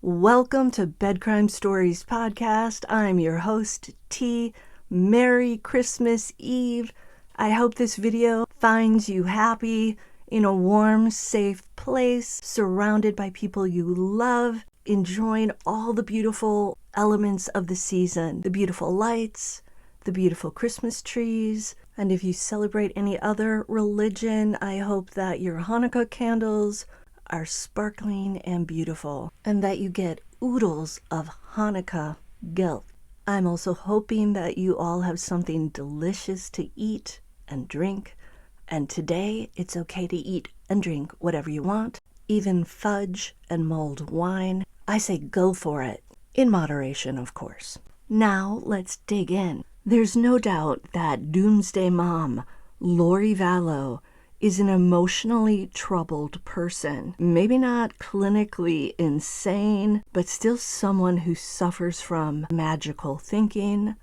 Welcome to Bedcrime Stories Podcast. I'm your host, T. Merry Christmas Eve. I hope this video finds you happy, in a warm, safe place, surrounded by people you love, enjoying all the beautiful elements of the season. The beautiful lights, the beautiful Christmas trees, and if you celebrate any other religion, I hope that your Hanukkah candles are sparkling and beautiful, and that you get oodles of Hanukkah guilt. I'm also hoping that you all have something delicious to eat and drink, and today it's okay to eat and drink whatever you want, even fudge and mulled wine. I say go for it, in moderation, of course. Now let's dig in. There's no doubt that Doomsday Mom, Lori Vallow, is an emotionally troubled person. Maybe not clinically insane, but still someone who suffers from magical thinking,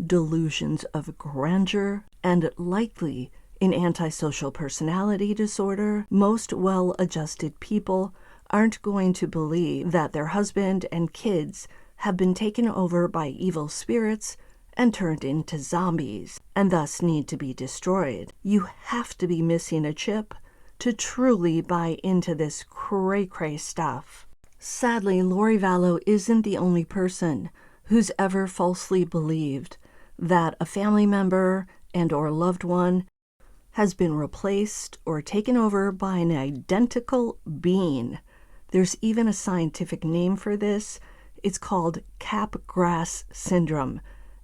delusions of grandeur, and likely an antisocial personality disorder. Most well-adjusted people aren't going to believe that their husband and kids have been taken over by evil spirits and turned into zombies, and thus need to be destroyed. You have to be missing a chip to truly buy into this cray-cray stuff. Sadly, Lori Vallow isn't the only person who's ever falsely believed that a family member and or loved one has been replaced or taken over by an identical being. There's even a scientific name for this. It's called Capgras Syndrome,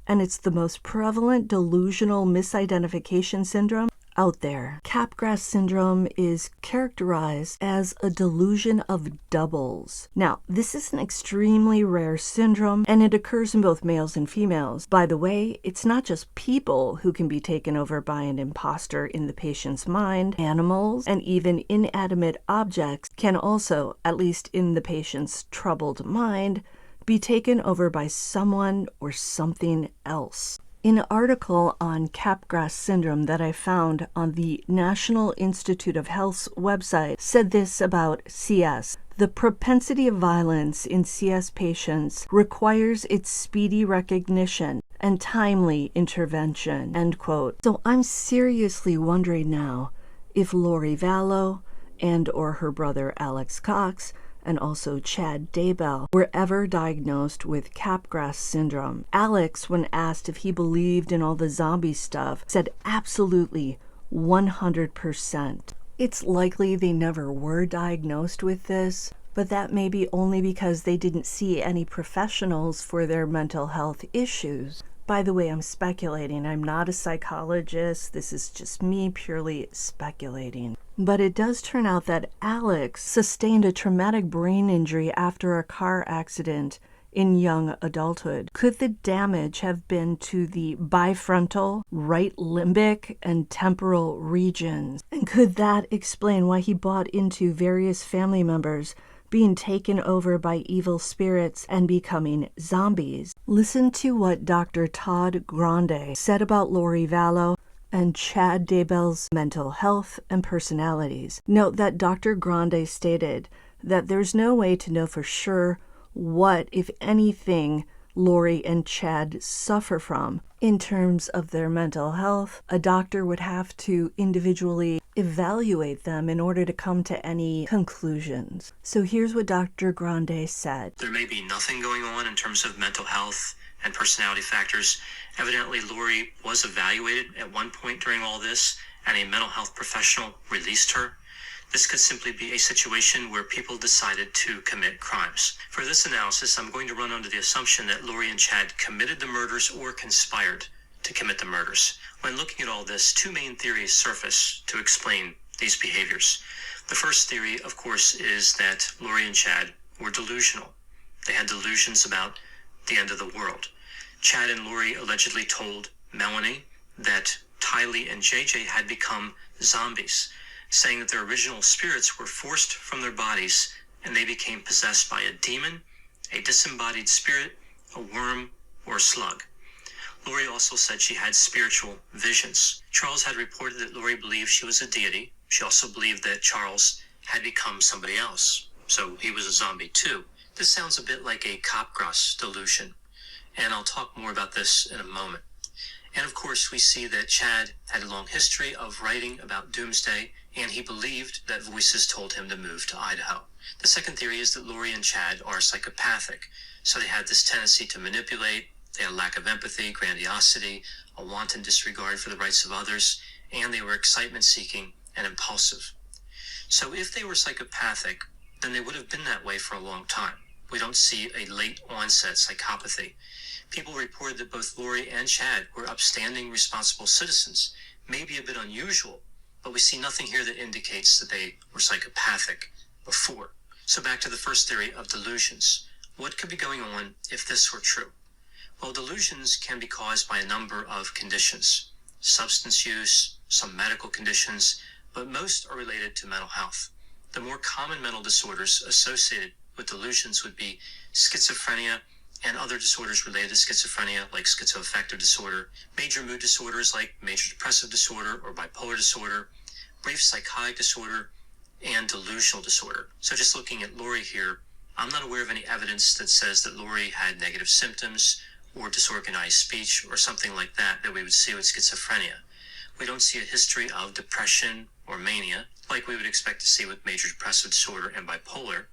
and it's the most prevalent delusional misidentification syndrome out there. Capgras Syndrome is characterized as a delusion of doubles. Now, this is an extremely rare syndrome, and it occurs in both males and females. By the way, it's not just people who can be taken over by an imposter in the patient's mind. Animals and even inanimate objects can also, at least in the patient's troubled mind, be taken over by someone or something else. In an article on Capgras Syndrome that I found on the National Institute of Health's website said this about CS. The propensity of violence in CS patients requires its speedy recognition and timely intervention, end quote. So I'm seriously wondering now if Lori Vallow and or her brother Alex Cox and also Chad Daybell were ever diagnosed with Capgras Syndrome. Alex, when asked if he believed in all the zombie stuff, said absolutely 100%. It's likely they never were diagnosed with this, but that may be only because they didn't see any professionals for their mental health issues. By the way, I'm speculating. I'm not a psychologist. This is just me purely speculating. But it does turn out that Alex sustained a traumatic brain injury after a car accident in young adulthood. Could the damage have been to the bifrontal, right limbic, and temporal regions? And could that explain why he bought into various family members being taken over by evil spirits and becoming zombies? Listen to what Dr. Todd Grande said about Lori Vallow and Chad Daybell's mental health and personalities. Note that Dr. Grande stated that there's no way to know for sure what, if anything, Lori and Chad suffer from. In terms of their mental health, a doctor would have to individually evaluate them in order to come to any conclusions. So here's what Dr. Grande said. There may be nothing going on in terms of mental health and personality factors. Evidently, Lori was evaluated at one point during all this, and a mental health professional released her. This could simply be a situation where people decided to commit crimes. For this analysis, I'm going to run under the assumption that Lori and Chad committed the murders or conspired to commit the murders. When looking at all this, two main theories surface to explain these behaviors. The first theory, of course, is that Lori and Chad were delusional. They had delusions about the end of the world. Chad and Lori allegedly told Melanie that Tylee and JJ had become zombies, saying that their original spirits were forced from their bodies and they became possessed by a demon, a disembodied spirit, a worm, or a slug. Lori also said she had spiritual visions. Charles had reported that Lori believed she was a deity. She also believed that Charles had become somebody else, so he was a zombie too. This sounds a bit like a Capgras delusion, and I'll talk more about this in a moment. And of course, we see that Chad had a long history of writing about Doomsday, and he believed that voices told him to move to Idaho. The second theory is that Lori and Chad are psychopathic, so they had this tendency to manipulate, they had a lack of empathy, grandiosity, a wanton disregard for the rights of others, and they were excitement-seeking and impulsive. So if they were psychopathic, then they would have been that way for a long time. We don't see a late-onset psychopathy. People reported that both Lori and Chad were upstanding, responsible citizens. Maybe a bit unusual, but we see nothing here that indicates that they were psychopathic before. So back to the first theory of delusions. What could be going on if this were true? Well, delusions can be caused by a number of conditions. Substance use, some medical conditions, but most are related to mental health. The more common mental disorders associated with delusions would be schizophrenia and other disorders related to schizophrenia, like schizoaffective disorder, major mood disorders like major depressive disorder or bipolar disorder, brief psychotic disorder, and delusional disorder. So just looking at Lori here, I'm not aware of any evidence that says that Lori had negative symptoms or disorganized speech or something like that we would see with schizophrenia. We don't see a history of depression or mania like we would expect to see with major depressive disorder and bipolar.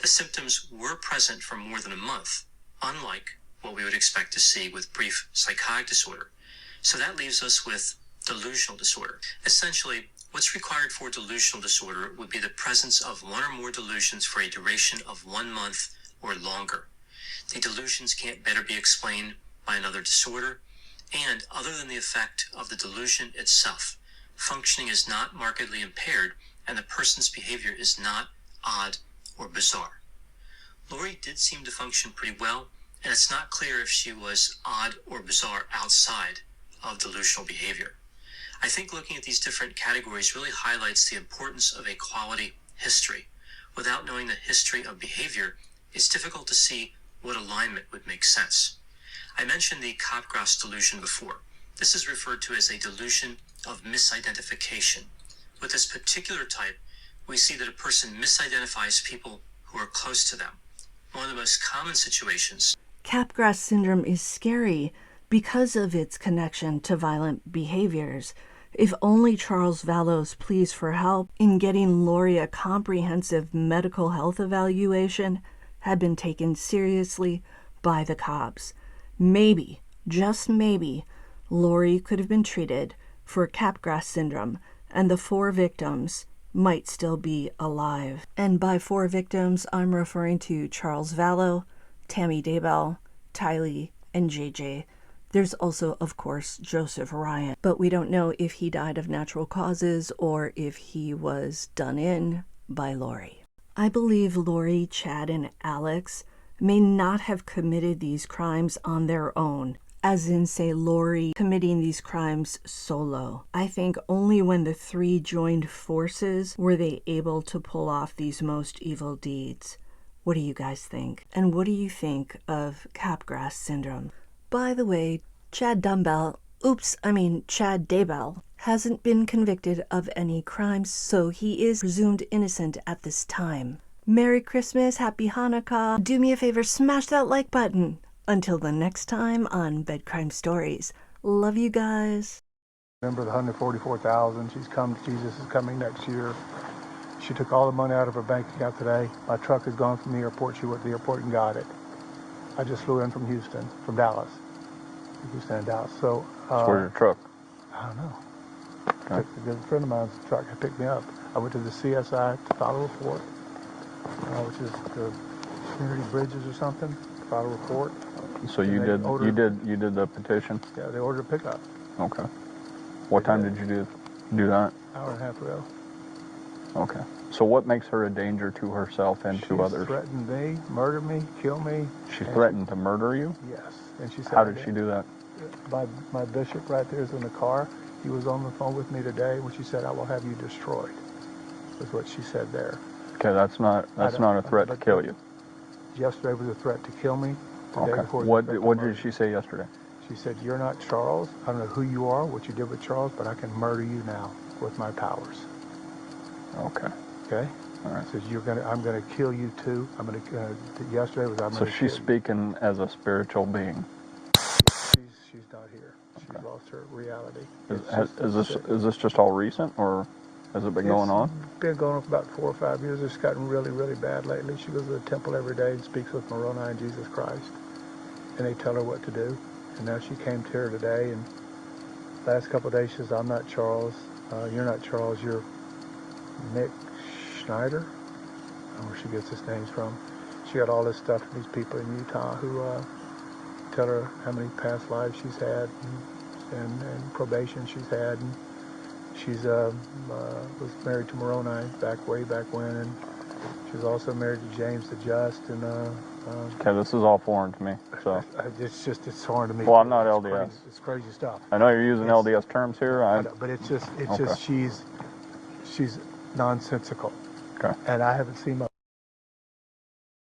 The symptoms were present for more than a month, unlike what we would expect to see with brief psychotic disorder. So that leaves us with delusional disorder. Essentially, what's required for delusional disorder would be the presence of one or more delusions for a duration of 1 month or longer. The delusions can't better be explained by another disorder, and other than the effect of the delusion itself, functioning is not markedly impaired and the person's behavior is not odd or bizarre. Lori did seem to function pretty well, and it's not clear if she was odd or bizarre outside of delusional behavior. I think looking at these different categories really highlights the importance of a quality history. Without knowing the history of behavior, it's difficult to see what alignment would make sense. I mentioned the Capgras delusion before. This is referred to as a delusion of misidentification. With this particular type, we see that a person misidentifies people who are close to them. One of the most common situations. Capgras syndrome is scary because of its connection to violent behaviors. If only Charles Vallow's pleas for help in getting Lori a comprehensive medical health evaluation had been taken seriously by the cops. Maybe, just maybe, Lori could have been treated for Capgras syndrome and the 4 victims might still be alive. And by 4 victims, I'm referring to Charles Vallow, Tammy Daybell, Tylee, and JJ. There's also, of course, Joseph Ryan, but we don't know if he died of natural causes or if he was done in by Lori. I believe Lori, Chad, and Alex may not have committed these crimes on their own, as in, say, Lori committing these crimes solo. I think only when the 3 joined forces were they able to pull off these most evil deeds. What do you guys think? And what do you think of Capgras syndrome? By the way, Chad Daybell hasn't been convicted of any crimes, so he is presumed innocent at this time. Merry Christmas, Happy Hanukkah. Do me a favor, smash that like button. Until the next time on Bed Crime Stories. Love you guys. Remember the 144,000. Jesus is coming next year. She took all the money out of her bank account today. My truck is gone from the airport. She went to the airport and got it. I just flew in from Dallas. Houston and Dallas. So where's your truck? I don't know. Okay. A friend of mine's truck had picked me up. I went to the CSI to file a report, which is the community bridges or something, to file a report. So you did the petition? Yeah, they ordered a pickup. Okay. What time did you do that? Hour and a half ago. Okay. So what makes her a danger to herself and to others? She threatened me, murder me, kill me. She threatened to murder you? Yes. And she said, how did she do that? My bishop right there is in the car. He was on the phone with me today when she said, "I will have you destroyed." Is what she said there. Okay, that's not a threat to kill you. Yesterday was a threat to kill me. Okay. What did she say yesterday? She said, "You're not Charles. I don't know who you are, what you did with Charles, but I can murder you now with my powers." Okay. Okay? All right. Says I'm gonna kill you too. Yesterday was I'm So gonna she's kill you. speaking as a spiritual being. She's not here. She's Okay. lost her reality. Is this just all recent, or has it been going on? It's been going on for about 4 or 5 years. It's gotten really, really bad lately. She goes to the temple every day and speaks with Moroni and Jesus Christ, and they tell her what to do. And now she came to her today, and last couple of days she says, "I'm not Charles. You're not Charles. You're Nick Schneider." I don't know where she gets his names from. She got all this stuff from these people in Utah who tell her how many past lives she's had and probation she's had. And she's was married to Moroni way back when, and she was also married to James the Just. And Okay, this is all foreign to me. So it's foreign to me. Well, I'm too. not It's LDS. It's crazy stuff. I know you're using LDS terms here. But it's Okay. just she's nonsensical. Okay. And I haven't seen my